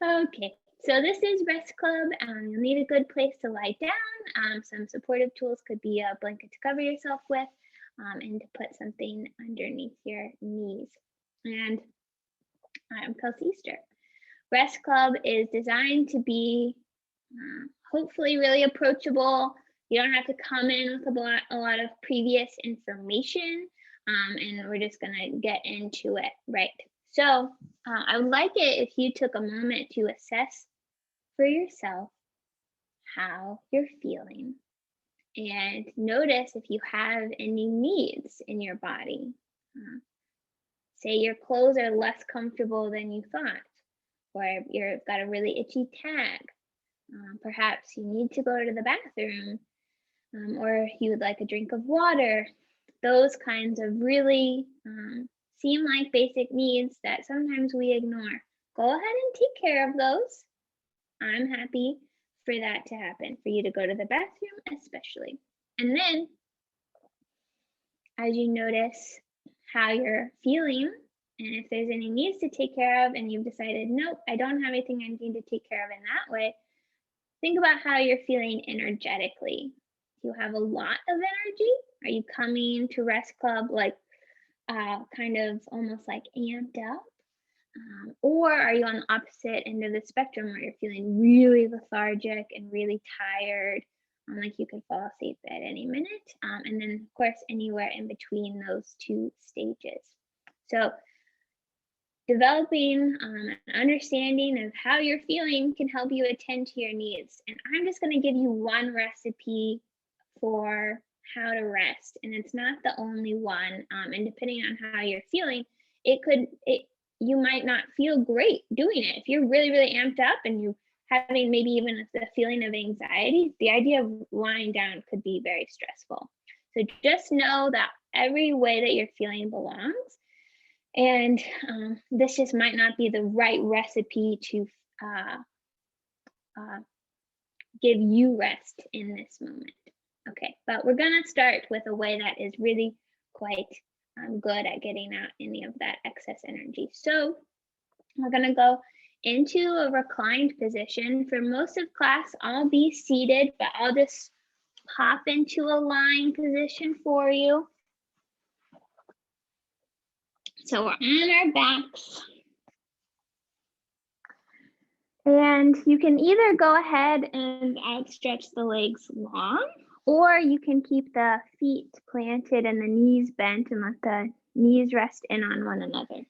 Okay, so this is Rest Club. You'll need a good place to lie down. Some supportive tools could be a blanket to cover yourself with, and to put something underneath your knees. And I'm Kelsey Easter. Rest Club is designed to be hopefully really approachable. You don't have to come in with a lot of previous information, and we're just gonna get into it, right? So I would like it if you took a moment to assess for yourself how you're feeling and notice if you have any needs in your body. Say your clothes are less comfortable than you thought, or you've got a really itchy tag. Perhaps you need to go to the bathroom, or you would like a drink of water. Those kinds of really seem like basic needs that sometimes we ignore. Go ahead and take care of those. I'm happy for that to happen, for you to go to the bathroom especially. And then as you notice how you're feeling, and if there's any needs to take care of and you've decided, nope, I don't have anything I need to take care of in that way, think about how you're feeling energetically. Do you have a lot of energy? Are you coming to Rest Club like kind of almost like amped up? Or are you on the opposite end of the spectrum where you're feeling really lethargic and really tired, like you could fall asleep at any minute? And then of course, anywhere in between those two stages. So developing an understanding of how you're feeling can help you attend to your needs. And I'm just going to give you one recipe for how to rest, and it's not the only one. And depending on how you're feeling, you might not feel great doing it. If you're really, really amped up and you're having maybe even the feeling of anxiety, the idea of lying down could be very stressful. So just know that every way that you're feeling belongs. And this just might not be the right recipe to give you rest in this moment. Okay, but we're gonna start with a way that is really quite good at getting out any of that excess energy. So we're gonna go into a reclined position. For most of class, I'll be seated, but I'll just pop into a lying position for you. So we're on our backs. And you can either go ahead and outstretch the legs long, or you can keep the feet planted and the knees bent and let the knees rest in on one another.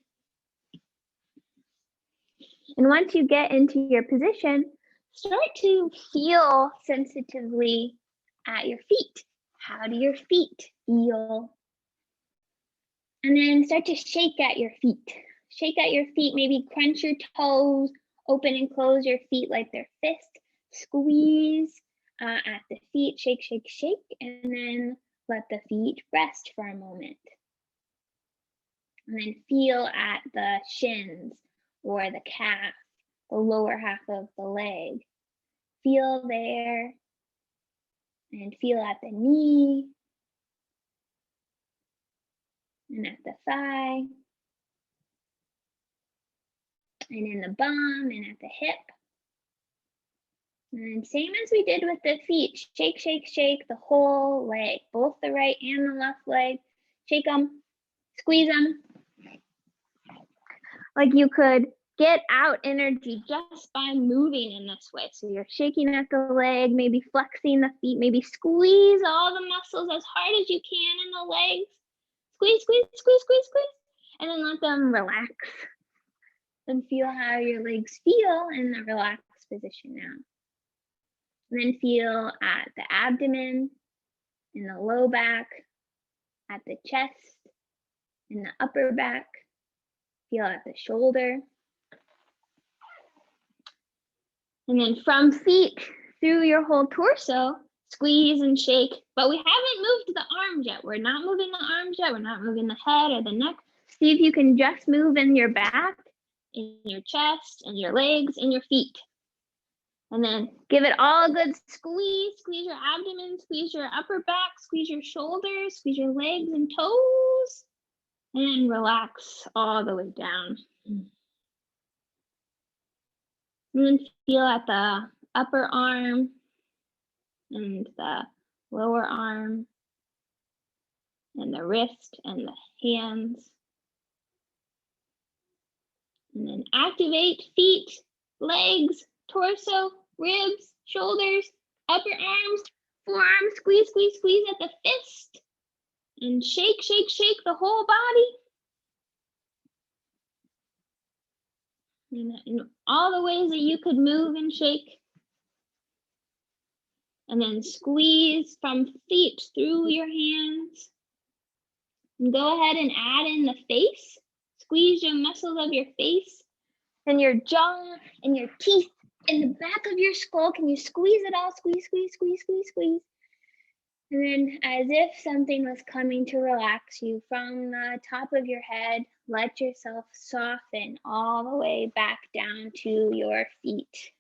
And once you get into your position, start to feel sensitively at your feet. How do your feet feel? And then start to shake at your feet. Shake at your feet, maybe crunch your toes, open and close your feet like they're fists. Squeeze at the feet, shake, shake, shake, and then let the feet rest for a moment. And then feel at the shins or the calf, the lower half of the leg. Feel there and feel at the knee and at the thigh and in the bum and at the hip. And same as we did with the feet, shake, shake, shake the whole leg, both the right and the left leg. Shake them, squeeze them. Like you could get out energy just by moving in this way. So you're shaking at the leg, maybe flexing the feet, maybe squeeze all the muscles as hard as you can in the legs. Squeeze, squeeze, squeeze, squeeze, squeeze. And then let them relax. And feel how your legs feel in the relaxed position now. And then feel at the abdomen, in the low back, at the chest, in the upper back. Feel at the shoulder. And then from feet through your whole torso, squeeze and shake. But we haven't moved the arms yet. We're not moving the arms yet. We're not moving the head or the neck. See if you can just move in your back, in your chest, and your legs, and your feet. And then give it all a good squeeze. Squeeze your abdomen, squeeze your upper back, squeeze your shoulders, squeeze your legs and toes. And relax all the way down. And then feel at the upper arm and the lower arm and the wrist and the hands. And then activate feet, legs, torso, ribs, shoulders, upper arms, forearms. Squeeze, squeeze, squeeze at the fist. And shake, shake, shake the whole body. In all the ways that you could move and shake. And then squeeze from feet through your hands. And go ahead and add in the face. Squeeze your muscles of your face and your jaw and your teeth and the back of your skull. Can you squeeze it all? Squeeze, squeeze, squeeze, squeeze, squeeze. And then as if something was coming to relax you from the top of your head, let yourself soften all the way back down to your feet.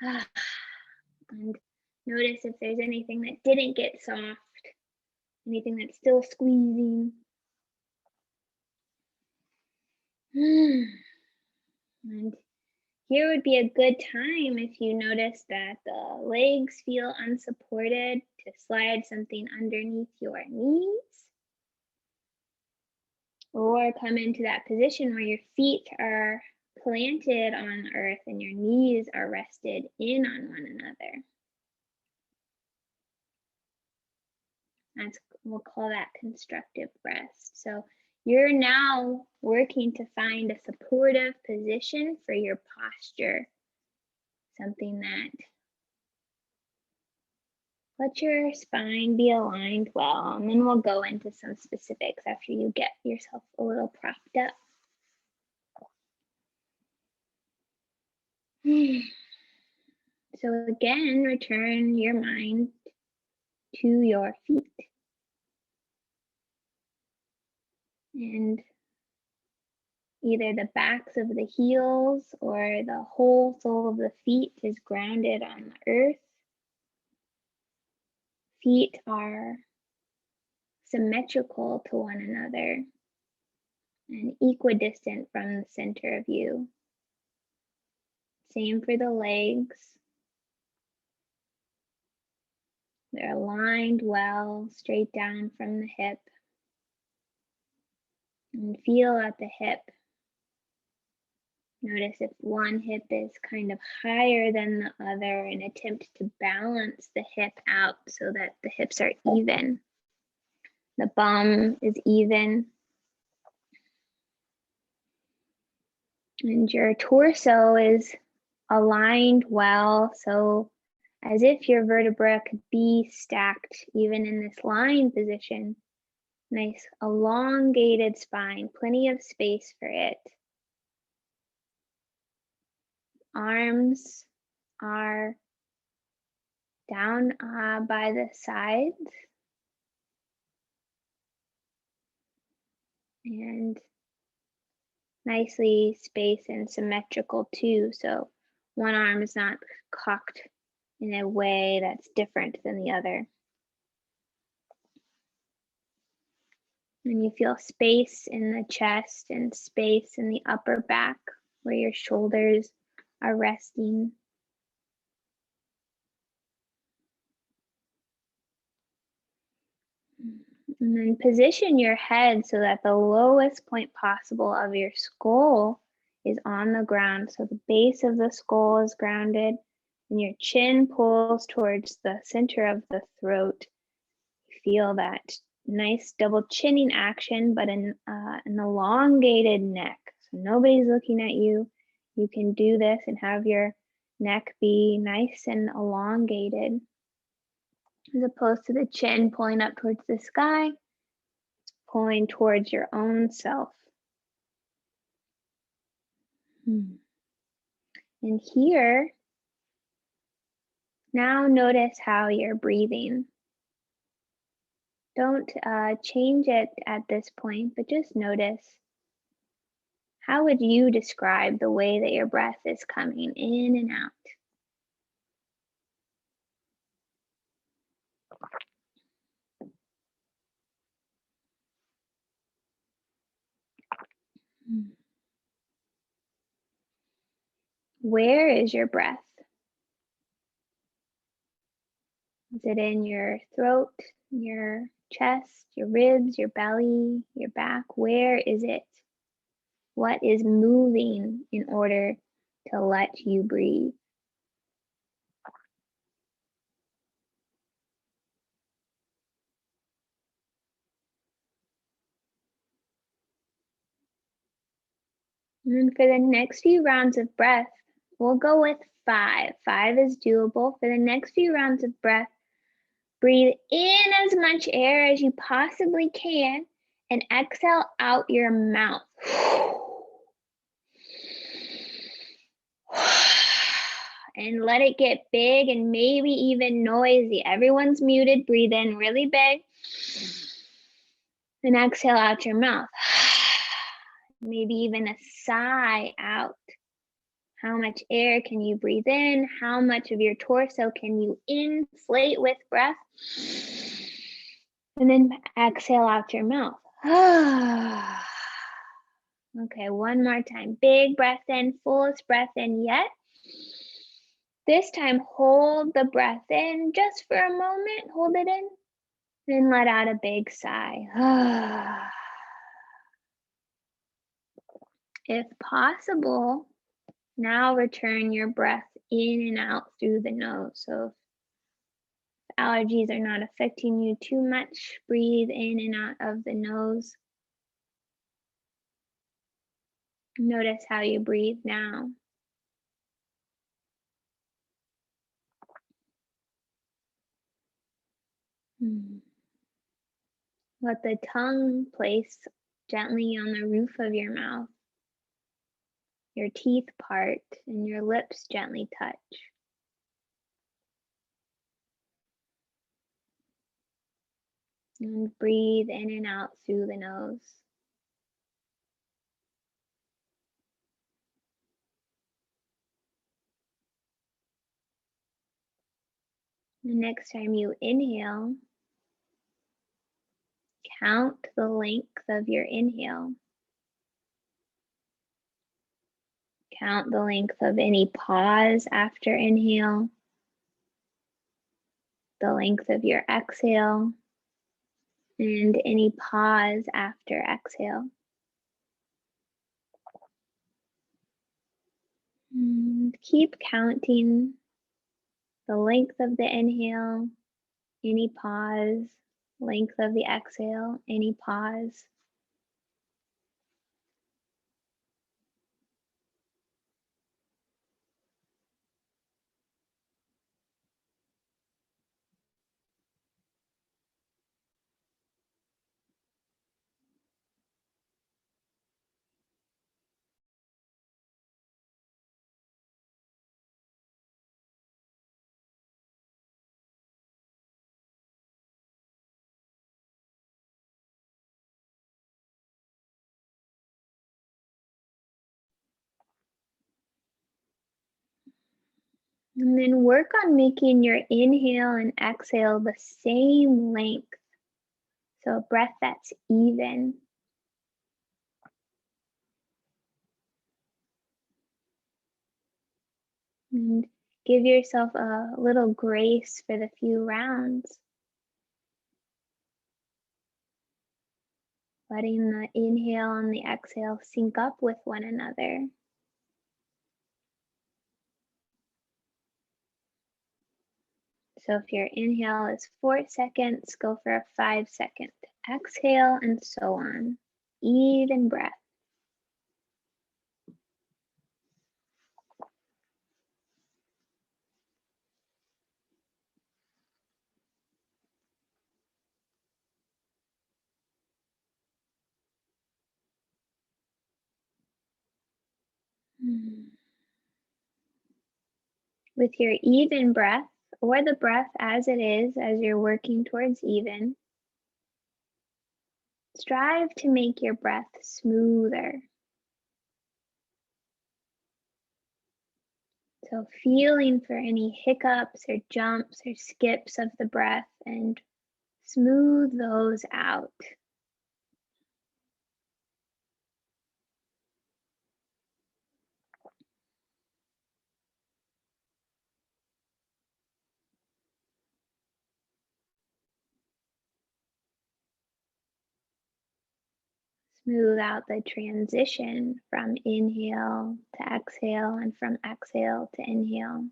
And notice if there's anything that didn't get soft, anything that's still squeezing. And here would be a good time if you notice that the legs feel unsupported to slide something underneath your knees. Or come into that position where your feet are planted on earth and your knees are rested in on one another. We'll call that constructive rest. So you're now working to find a supportive position for your posture. Something that let your spine be aligned well, and then we'll go into some specifics after you get yourself a little propped up. So again, return your mind to your feet. And either the backs of the heels or the whole sole of the feet is grounded on the earth. Feet are symmetrical to one another and equidistant from the center of you. Same for the legs. They're aligned well, straight down from the hip. And feel at the hip. Notice if one hip is kind of higher than the other and attempt to balance the hip out so that the hips are even. The bum is even. And your torso is aligned well, so as if your vertebra could be stacked even in this lying position. Nice elongated spine, plenty of space for it. Arms are down by the sides. And nicely spaced and symmetrical too. So one arm is not cocked in a way that's different than the other. And you feel space in the chest and space in the upper back where your shoulders are resting. And then position your head so that the lowest point possible of your skull is on the ground. So the base of the skull is grounded and your chin pulls towards the center of the throat. Feel that nice double chinning action, but an elongated neck. So nobody's looking at you. You can do this and have your neck be nice and elongated, as opposed to the chin pulling up towards the sky, pulling towards your own self. And here, now notice how you're breathing. Don't change it at this point, but just notice. How would you describe the way that your breath is coming in and out? Where is your breath? Is it in your throat, your chest, your ribs, your belly, your back? Where is it? What is moving in order to let you breathe? And then for the next few rounds of breath, we'll go with 5. 5 is doable. For the next few rounds of breath, breathe in as much air as you possibly can and exhale out your mouth. And let it get big and maybe even noisy. Everyone's muted. Breathe in really big. And exhale out your mouth. Maybe even a sigh out. How much air can you breathe in? How much of your torso can you inflate with breath? And then exhale out your mouth. Okay, one more time. Big breath in, fullest breath in yet. This time, hold the breath in just for a moment. Hold it in. Then let out a big sigh. If possible, now return your breath in and out through the nose. So if allergies are not affecting you too much, breathe in and out of the nose. Notice how you breathe now. Let the tongue place gently on the roof of your mouth. Your teeth part and your lips gently touch. And breathe in and out through the nose. The next time you inhale, count the length of your inhale. Count the length of any pause after inhale, the length of your exhale, and any pause after exhale. And keep counting the length of the inhale, any pause, length of the exhale, any pause. And then work on making your inhale and exhale the same length. So a breath that's even. And give yourself a little grace for the few rounds. Letting the inhale and the exhale sync up with one another. So if your inhale is 4 seconds, go for a 5-second exhale and so on. Even breath. With your even breath, or the breath as it is as you're working towards even, strive to make your breath smoother. So feeling for any hiccups or jumps or skips of the breath and smooth those out. Smooth out the transition from inhale to exhale and from exhale to inhale.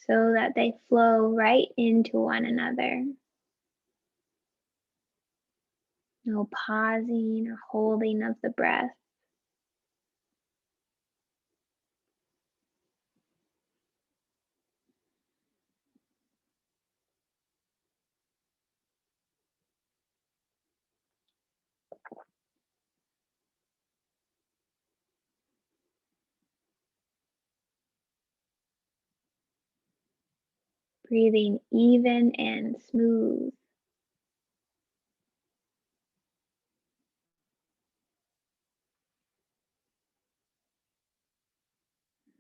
So that they flow right into one another. No pausing or holding of the breath. Breathing even and smooth.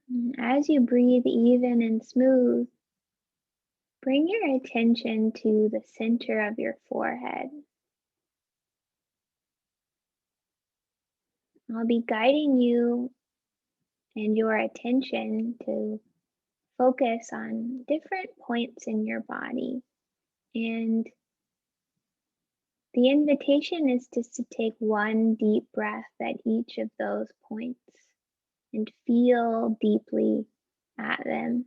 And as you breathe even and smooth, bring your attention to the center of your forehead. I'll be guiding you and your attention to focus on different points in your body. And the invitation is just to take one deep breath at each of those points and feel deeply at them.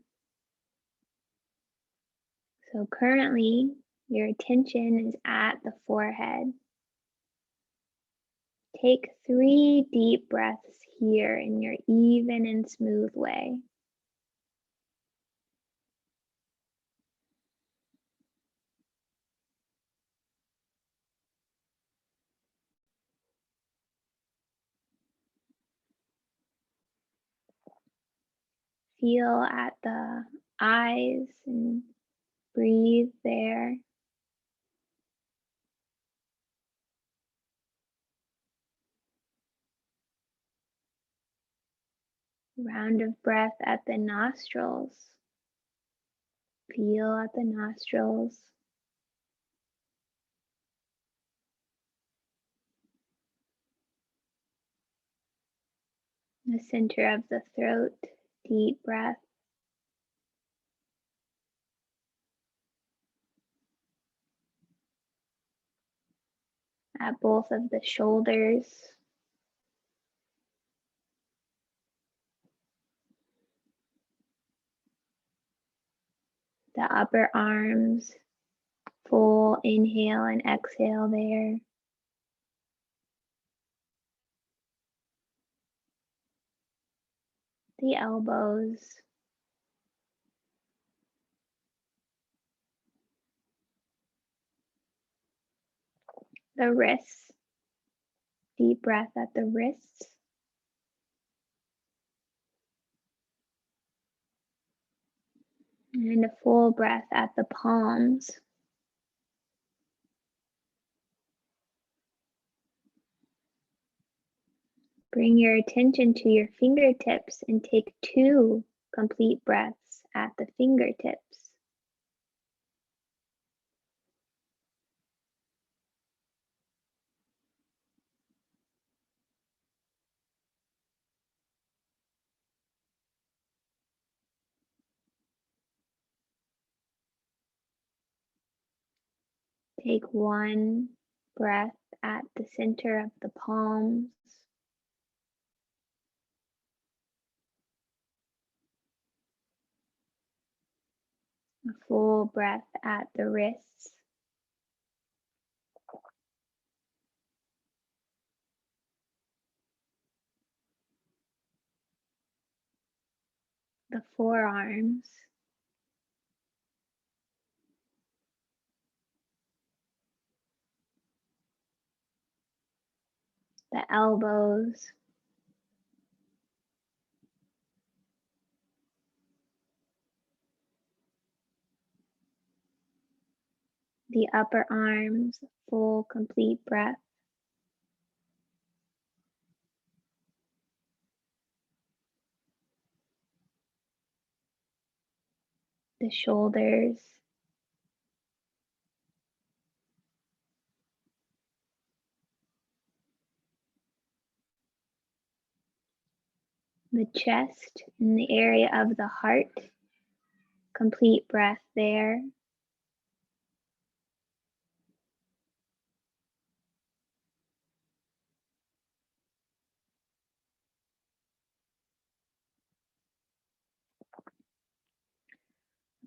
So currently, your attention is at the forehead. Take 3 deep breaths here in your even and smooth way. Feel at the eyes and breathe there. Round of breath at the nostrils. Feel at the nostrils. The center of the throat. Deep breath. At both of the shoulders. The upper arms. Full inhale and exhale there. The elbows. The wrists. Deep breath at the wrists. And a full breath at the palms. Bring your attention to your fingertips and take 2 complete breaths at the fingertips. Take 1 breath at the center of the palms. A full breath at the wrists. The forearms. The elbows. The upper arms. Full complete breath. The shoulders. the chest and the area of the heart. Complete breath there.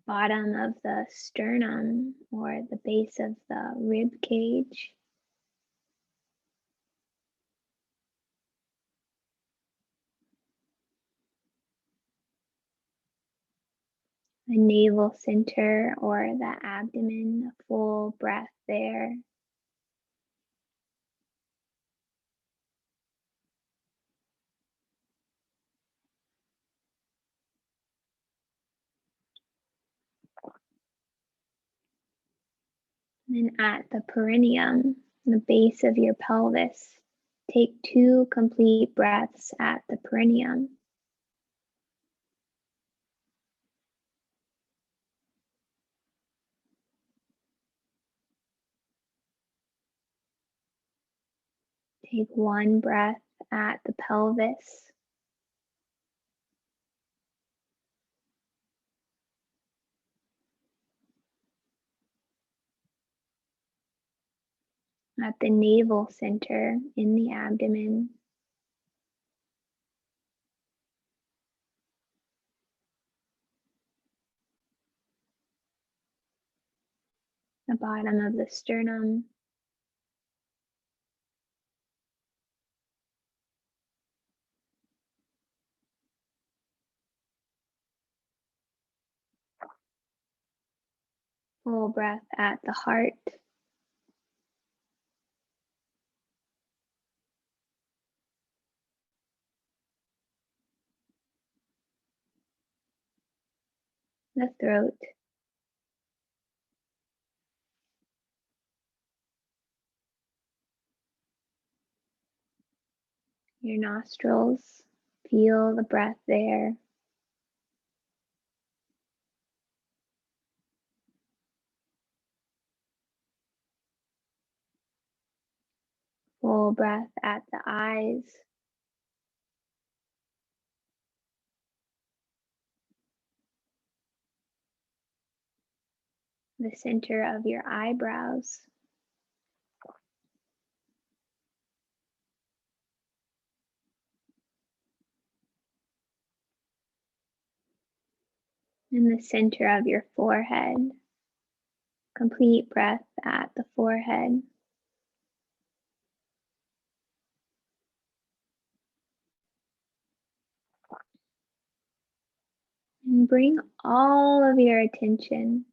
Bottom of the sternum or the base of the rib cage. The navel center or the abdomen, a full breath there. And at the perineum, the base of your pelvis, take 2 complete breaths at the perineum. Take 1 breath at the pelvis. At the navel center in the abdomen. The bottom of the sternum. Full breath at the heart. The throat. Your nostrils. Feel the breath there. Full breath at the eyes. The center of your eyebrows. In the center of your forehead. Complete breath at the forehead. And bring all of your attention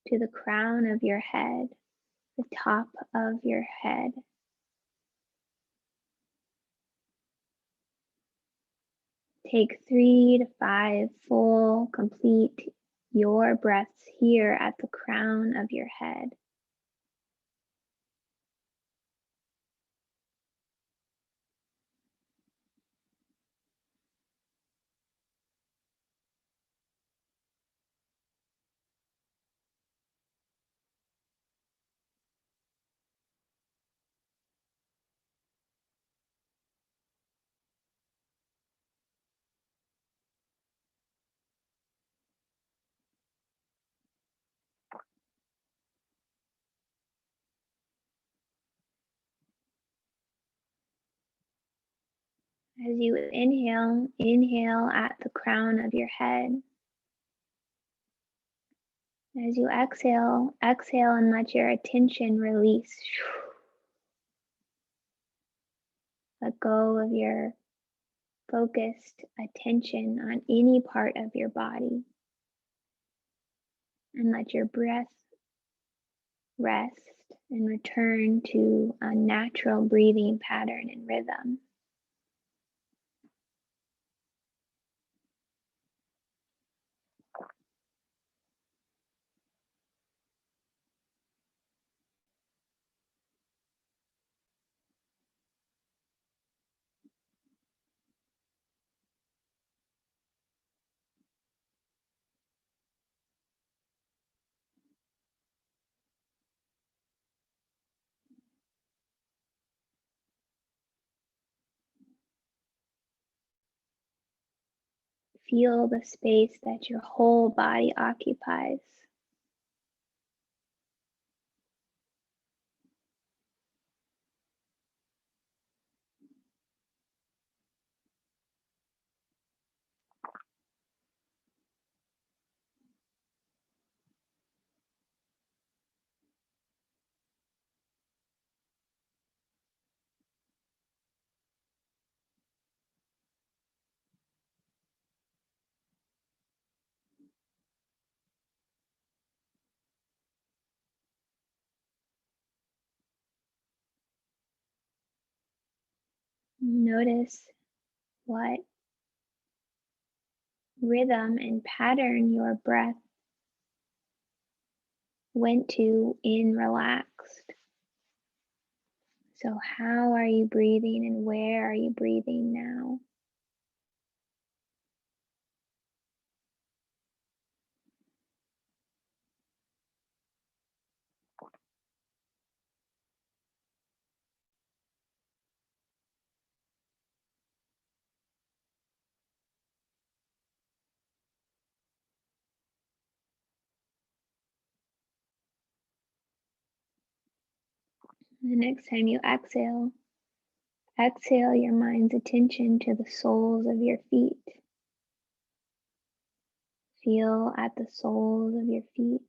to the crown of your head, the top of your head. Take 3 to 5 full, complete your breaths here at the crown of your head. As you inhale, inhale at the crown of your head. As you exhale, exhale and let your attention release. Let go of your focused attention on any part of your body. And let your breath rest and return to a natural breathing pattern and rhythm. feel the space that your whole body occupies. Notice what rhythm and pattern your breath went to in relaxed. So, how are you breathing and where are you breathing now? The next time you exhale, exhale your mind's attention to the soles of your feet. Feel at the soles of your feet.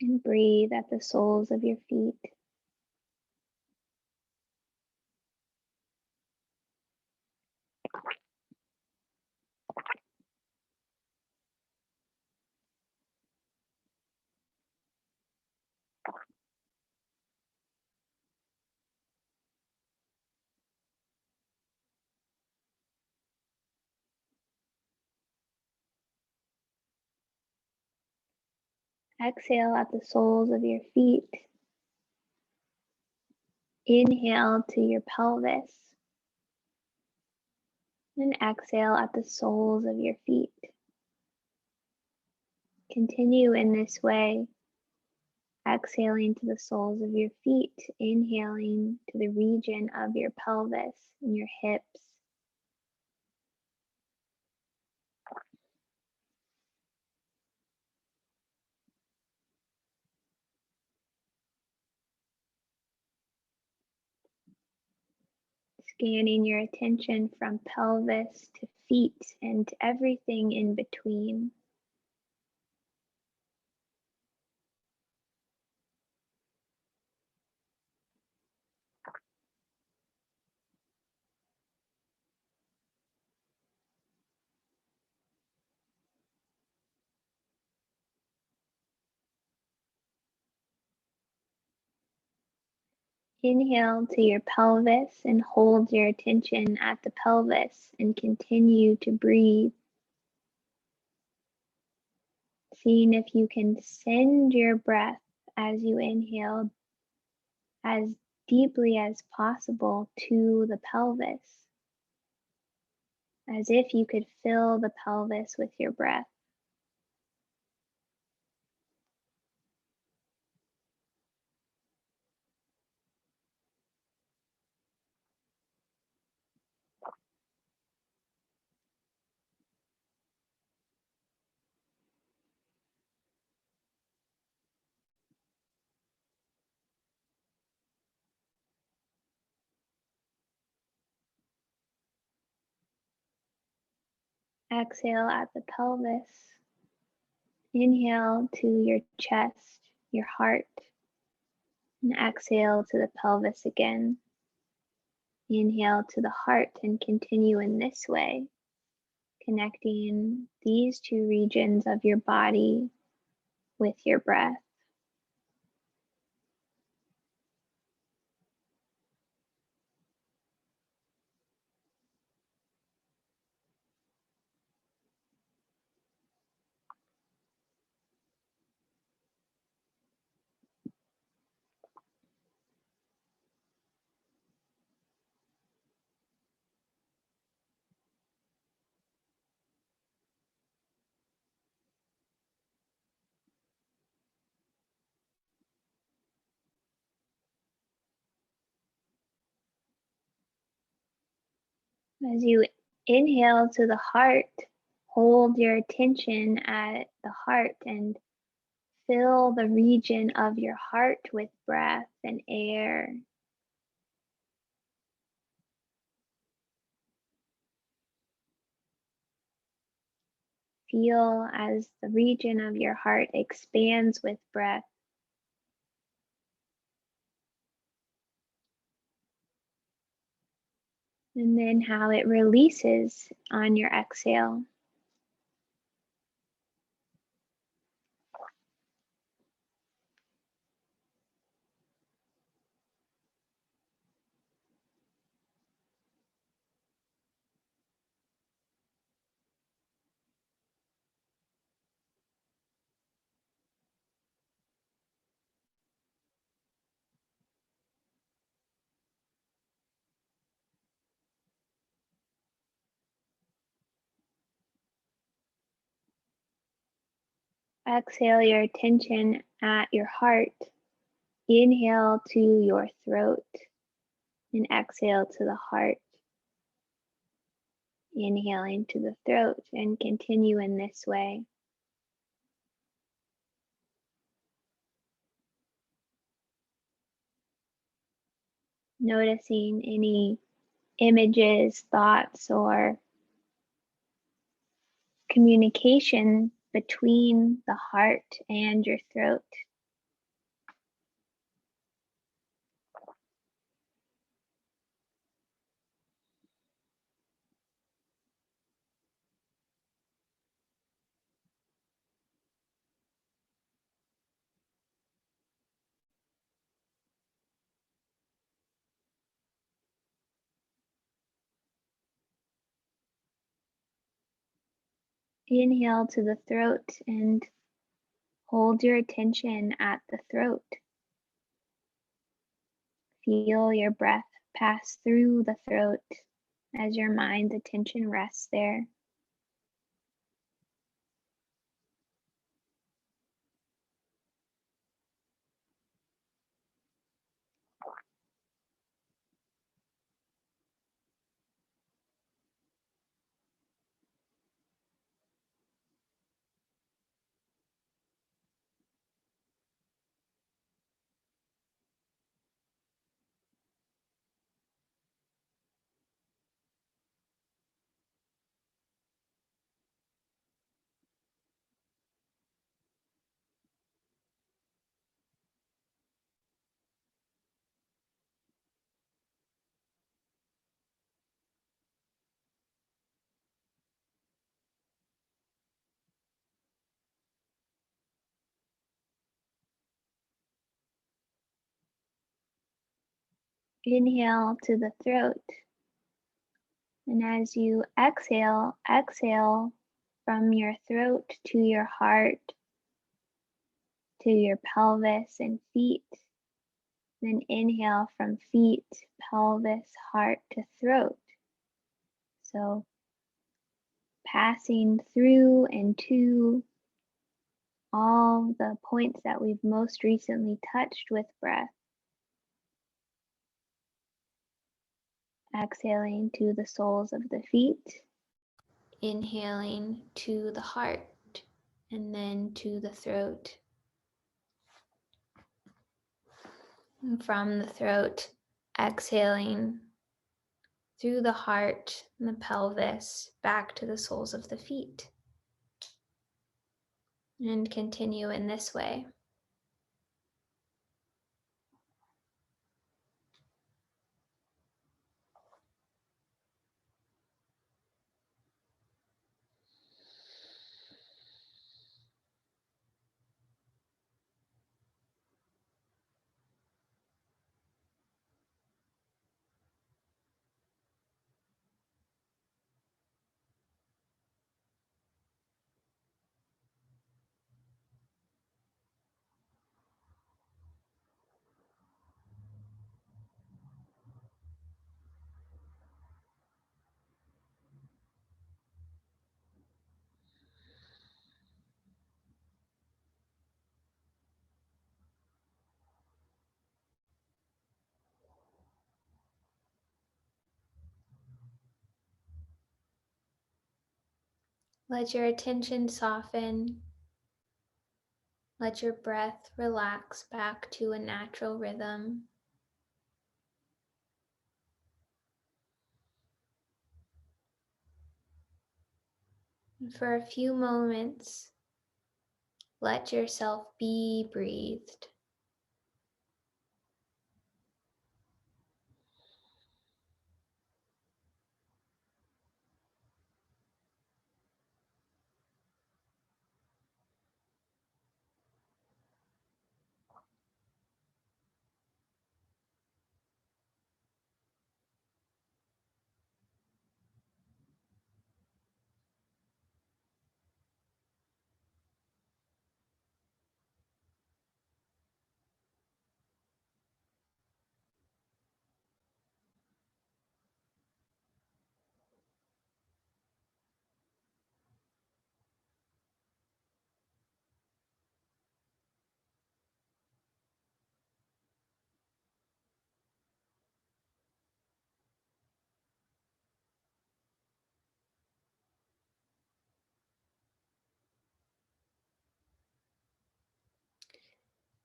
And breathe at the soles of your feet. Exhale at the soles of your feet. Inhale to your pelvis. And exhale at the soles of your feet. Continue in this way, exhaling to the soles of your feet, inhaling to the region of your pelvis and your hips. Scanning your attention from pelvis to feet and to everything in between. Inhale to your pelvis and hold your attention at the pelvis and continue to breathe. Seeing if you can send your breath as you inhale as deeply as possible to the pelvis, as if you could fill the pelvis with your breath. Exhale at the pelvis. Inhale to your chest, your heart, and exhale to the pelvis again. Inhale to the heart and continue in this way, connecting these two regions of your body with your breath. As you inhale to the heart, hold your attention at the heart and fill the region of your heart with breath and air. Feel as the region of your heart expands with breath. And then how it releases on your exhale. Exhale your attention at your heart. Inhale to your throat and exhale to the heart. Inhaling to the throat and continue in this way. Noticing any images, thoughts, or communication between the heart and your throat. Inhale to the throat and hold your attention at the throat. Feel your breath pass through the throat as your mind's attention rests there. Inhale to the throat. And as you exhale, exhale from your throat to your heart, to your pelvis and feet. Then inhale from feet, pelvis, heart to throat. So passing through and to all the points that we've most recently touched with breath. Exhaling to the soles of the feet. Inhaling to the heart and then to the throat. And from the throat, exhaling through the heart and the pelvis back to the soles of the feet. And continue in this way. Let your attention soften. Let your breath relax back to a natural rhythm. And for a few moments, let yourself be breathed.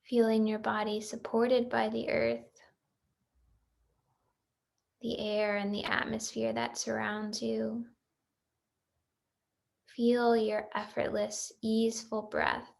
Feeling your body supported by the earth, the air, and the atmosphere that surrounds you. Feel your effortless, easeful breath.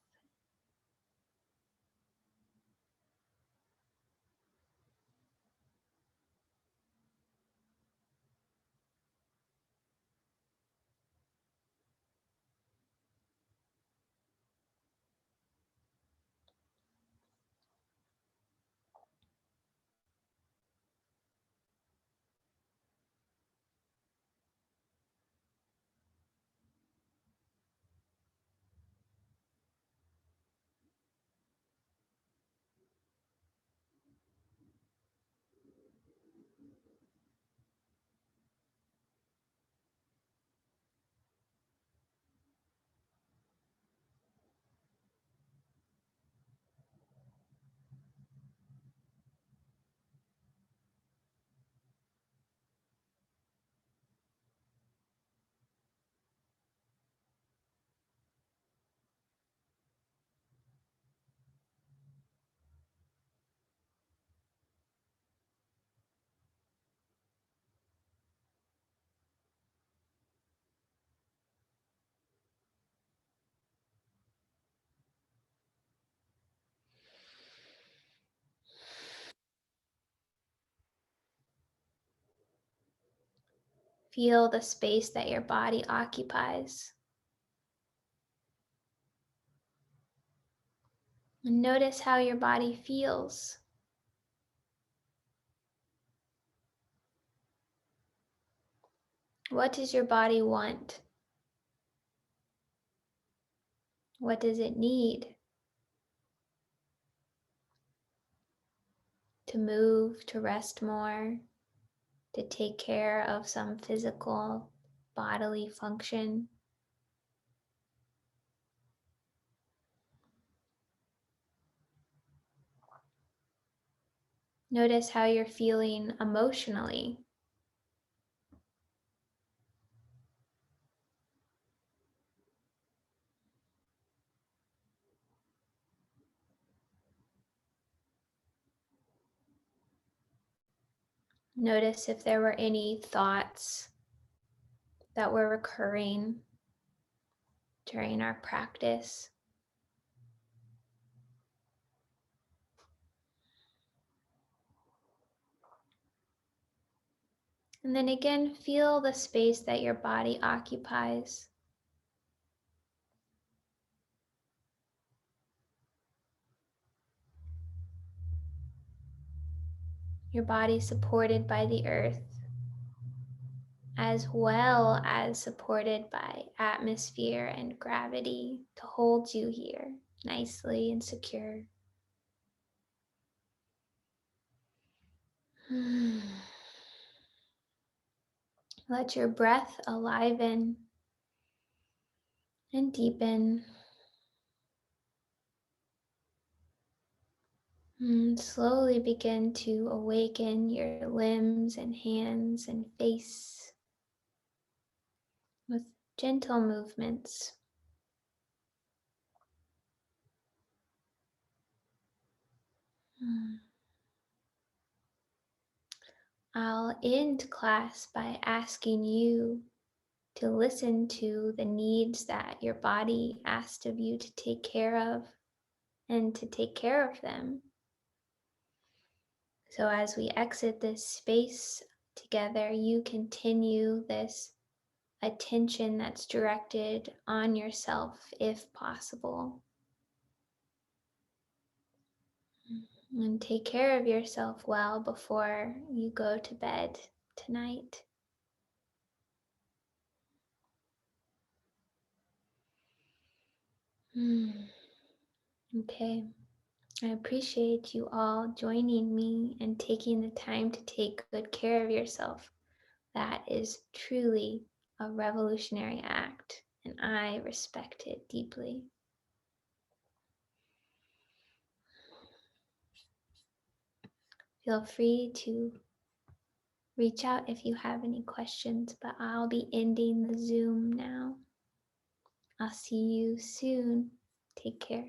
Feel the space that your body occupies. And notice how your body feels. What does your body want? What does it need? To move, to rest more, to take care of some physical bodily function. Notice how you're feeling emotionally. Notice if there were any thoughts that were recurring during our practice. And then again, feel the space that your body occupies. Your body supported by the earth, as well as supported by atmosphere and gravity to hold you here nicely and secure. Let your breath aliven and deepen. And slowly begin to awaken your limbs and hands and face with gentle movements. I'll end class by asking you to listen to the needs that your body asked of you to take care of and to take care of them. So as we exit this space together, you continue this attention that's directed on yourself if possible. And take care of yourself well before you go to bed tonight. Okay. I appreciate you all joining me and taking the time to take good care of yourself. That is truly a revolutionary act, and I respect it deeply. Feel free to reach out if you have any questions, but I'll be ending the Zoom now. I'll see you soon. Take care.